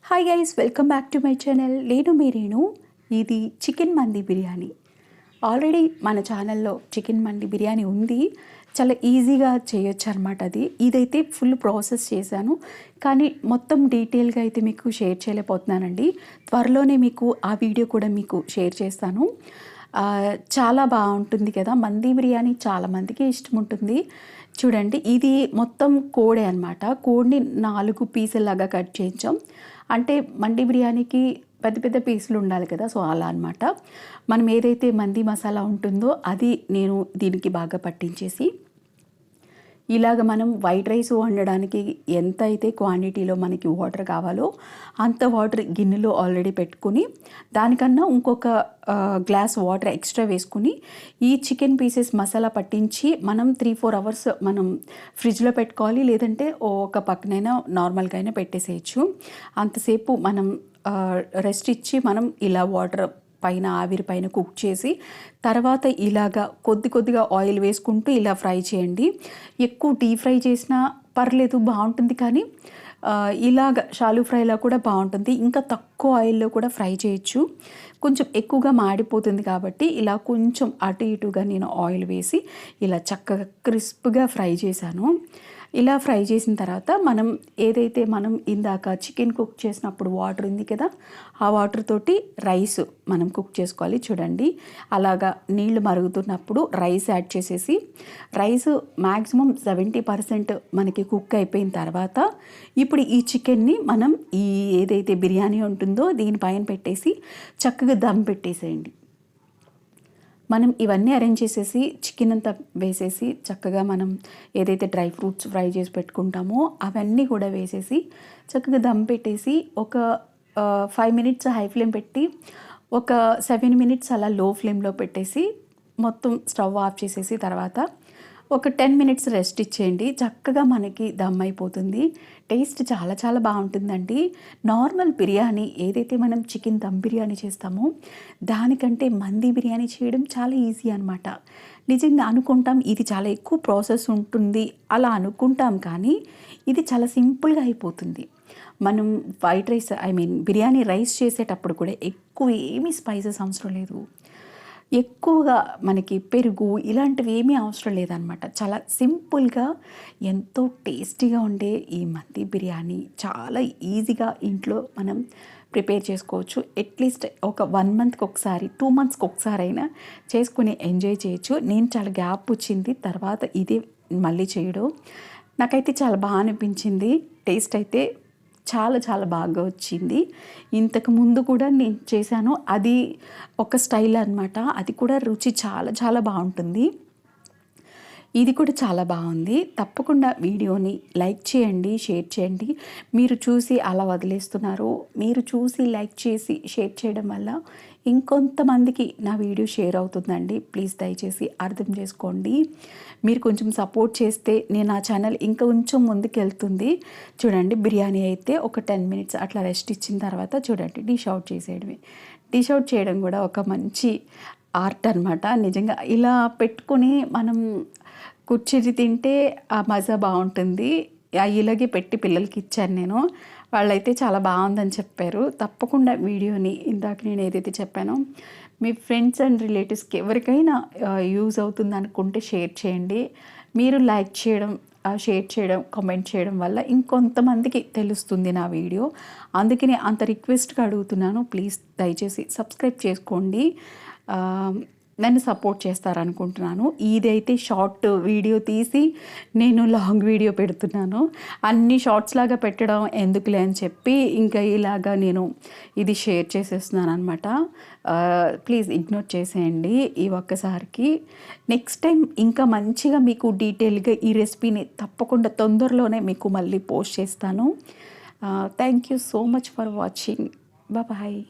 Hi guys, welcome back to my channel. నేను మీ రేణు. ఇది chicken మండి biryani. Already మన ఛానల్లో చికెన్ మండి బిర్యానీ ఉంది. చాలా ఈజీగా చేయొచ్చు అనమాట. ఇదైతే ఫుల్ ప్రాసెస్ చేశాను, కానీ మొత్తం డీటెయిల్గా అయితే మీకు షేర్ చేయలేకపోతున్నానండి. త్వరలోనే మీకు ఆ వీడియో కూడా మీకు షేర్ చేస్తాను. చాలా బాగుంటుంది కదా. మండి బిర్యానీ చాలామందికి ఇష్టం ఉంటుంది. చూడండి, ఇది మొత్తం కోడే అనమాట. కోడిని 4 పీసుల్లాగా కట్ చేయించాం. అంటే మండి బిర్యానీకి పెద్ద పెద్ద పీసులు ఉండాలి కదా, సో అలా అనమాట. మనం ఏదైతే మండి మసాలా ఉంటుందో అది నేను దీనికి బాగా పట్టించేసి, ఇలాగ మనం వైట్ రైస్ వండడానికి ఎంత అయితే క్వాంటిటీలో మనకి వాటర్ కావాలో అంత వాటర్ గిన్నెలో ఆల్రెడీ పెట్టుకుని, దానికన్నా ఇంకొక గ్లాస్ వాటర్ ఎక్స్ట్రా వేసుకుని ఈ చికెన్ పీసెస్ మసాలా పట్టించి మనం 3-4 అవర్స్ మనం ఫ్రిడ్జ్లో పెట్టుకోవాలి. లేదంటే ఒక పక్కనైనా నార్మల్గా అయినా పెట్టేసేయచ్చు. అంతసేపు మనం రెస్ట్ ఇచ్చి మనం ఇలా వాటర్ పైన ఆవిరి పైన కుక్ చేసి తర్వాత ఇలాగా కొద్దిగా ఆయిల్ వేసుకుంటూ ఇలా ఫ్రై చేయండి. ఎక్కువ డీప్ ఫ్రై చేసినా పర్లేదు, బాగుంటుంది. కానీ ఇలాగ షాలు ఫ్రైలా కూడా బాగుంటుంది. ఇంకా తక్కువ ఆయిల్లో కూడా ఫ్రై చేయొచ్చు. కొంచెం ఎక్కువగా మాడిపోతుంది కాబట్టి ఇలా కొంచెం అటు ఇటుగా నేను ఆయిల్ వేసి ఇలా చక్కగా క్రిస్ప్గా ఫ్రై చేశాను. ఇలా ఫ్రై చేసిన తర్వాత మనం ఇందాక చికెన్ కుక్ చేసినప్పుడు వాటర్ ఉంది కదా, ఆ వాటర్ తోటి రైస్ మనం కుక్ చేసుకోవాలి. చూడండి, అలాగా నీళ్లు మరుగుతున్నప్పుడు రైస్ యాడ్ చేసేసి, రైస్ మ్యాక్సిమం 70% మనకి కుక్ అయిపోయిన తర్వాత ఇప్పుడు ఈ చికెన్ని మనం ఈ ఏదైతే బిర్యానీ ఉంటుందో దీనిపైన పెట్టేసి చక్కగా దమ్ పెట్టేసేయండి. మనం ఇవన్నీ అరేంజ్ చేసేసి చికెన్ అంతా వేసేసి చక్కగా మనం ఏదైతే డ్రై ఫ్రూట్స్ ఫ్రై చేసి పెట్టుకుంటామో అవన్నీ కూడా వేసేసి చక్కగా దమ్ పెట్టేసి ఒక 5 మినిట్స్ హై ఫ్లేమ్ పెట్టి ఒక 7 మినిట్స్ అలా లో ఫ్లేమ్లో పెట్టేసి మొత్తం స్టవ్ ఆఫ్ చేసేసి తర్వాత ఒక 10 మినిట్స్ రెస్ట్ ఇచ్చేయండి. చక్కగా మనకి దమ్ అయిపోతుంది. టేస్ట్ చాలా చాలా బాగుంటుందండి. నార్మల్ బిర్యానీ ఏదైతే మనం చికెన్ దమ్ బిర్యానీ చేస్తామో దానికంటే మండి బిర్యానీ చేయడం చాలా ఈజీ అనమాట. నిజంగా అనుకుంటాం ఇది చాలా ఎక్కువ ప్రాసెస్ ఉంటుంది అలా అనుకుంటాం, కానీ ఇది చాలా సింపుల్గా అయిపోతుంది. మనం వైట్ రైస్ బిర్యానీ రైస్ చేసేటప్పుడు కూడా ఎక్కువ ఏమీ స్పైసెస్ అవసరం లేదు. ఎక్కువగా మనకి పెరుగు ఇలాంటివి ఏమీ అవసరం లేదనమాట. చాలా సింపుల్గా ఎంతో టేస్టీగా ఉండే ఈ మండి బిర్యానీ చాలా ఈజీగా ఇంట్లో మనం ప్రిపేర్ చేసుకోవచ్చు. అట్లీస్ట్ ఒక 1 మంత్కి ఒకసారి 2 మంత్స్కి ఒకసారి అయినా చేసుకుని ఎంజాయ్ చేయొచ్చు. నేను చాలా గ్యాప్ వచ్చింది తర్వాత ఇదే మళ్ళీ చేయడం. నాకైతే చాలా బాగా అనిపించింది. టేస్ట్ అయితే చాలా చాలా బాగా వచ్చింది. ఇంతకు ముందు కూడా నేను చేశాను, అది ఒక స్టైల్ అనమాట. అది కూడా రుచి చాలా చాలా బాగుంటుంది. ఇది కూడా చాలా బాగుంది. తప్పకుండా వీడియోని లైక్ చేయండి, షేర్ చేయండి. మీరు చూసి అలా వదిలేస్తున్నారు. మీరు చూసి లైక్ చేసి షేర్ చేయడం వల్ల ఇంకొంతమందికి నా వీడియో షేర్ అవుతుందండి. ప్లీజ్ దయచేసి అర్థం చేసుకోండి. మీరు కొంచెం సపోర్ట్ చేస్తే నేను నా ఛానల్ ఇంకా కొంచెం ముందుకు వెళ్తుంది. చూడండి, బిర్యానీ అయితే ఒక 10 మినిట్స్ అట్లా రెస్ట్ ఇచ్చిన తర్వాత చూడండి డిష్ అవుట్ చేసేయడమే. డిష్ అవుట్ చేయడం కూడా ఒక మంచి ఆర్ట్ అనమాట. నిజంగా ఇలా పెట్టుకొని మనం కూర్చుని తింటే ఆ మజా బాగుంటుంది. ఇలాగే పెట్టి పిల్లలకి ఇచ్చాను నేను. వాళ్ళైతే చాలా బాగుందని చెప్పారు. తప్పకుండా వీడియోని ఇందాక నేను ఏదైతే చెప్పానో మీ ఫ్రెండ్స్ అండ్ రిలేటివ్స్కి ఎవరికైనా యూజ్ అవుతుంది అనుకుంటే షేర్ చేయండి. మీరు లైక్ చేయడం, షేర్ చేయడం, కామెంట్ చేయడం వల్ల ఇంకొంతమందికి తెలుస్తుంది నా వీడియో. అందుకనే అంత రిక్వెస్ట్గా అడుగుతున్నాను. ప్లీజ్ దయచేసి సబ్స్క్రైబ్ చేసుకోండి. నన్ను సపోర్ట్ చేస్తారనుకుంటున్నాను. ఇదైతే షార్ట్ వీడియో తీసి నేను లాంగ్ వీడియో పెడుతున్నాను. అన్ని షార్ట్స్ లాగా పెట్టడం ఎందుకులే అని చెప్పి ఇంకా ఇలాగా నేను ఇది షేర్ చేసేస్తున్నాను అనమాట. ప్లీజ్ ఇగ్నోర్ చేసేయండి ఈ ఒక్కసారికి. నెక్స్ట్ టైం ఇంకా మంచిగా మీకు డీటెయిల్గా ఈ రెసిపీని తప్పకుండా తొందరలోనే మీకు మళ్ళీ పోస్ట్ చేస్తాను. Thank you so much for watching. Bye.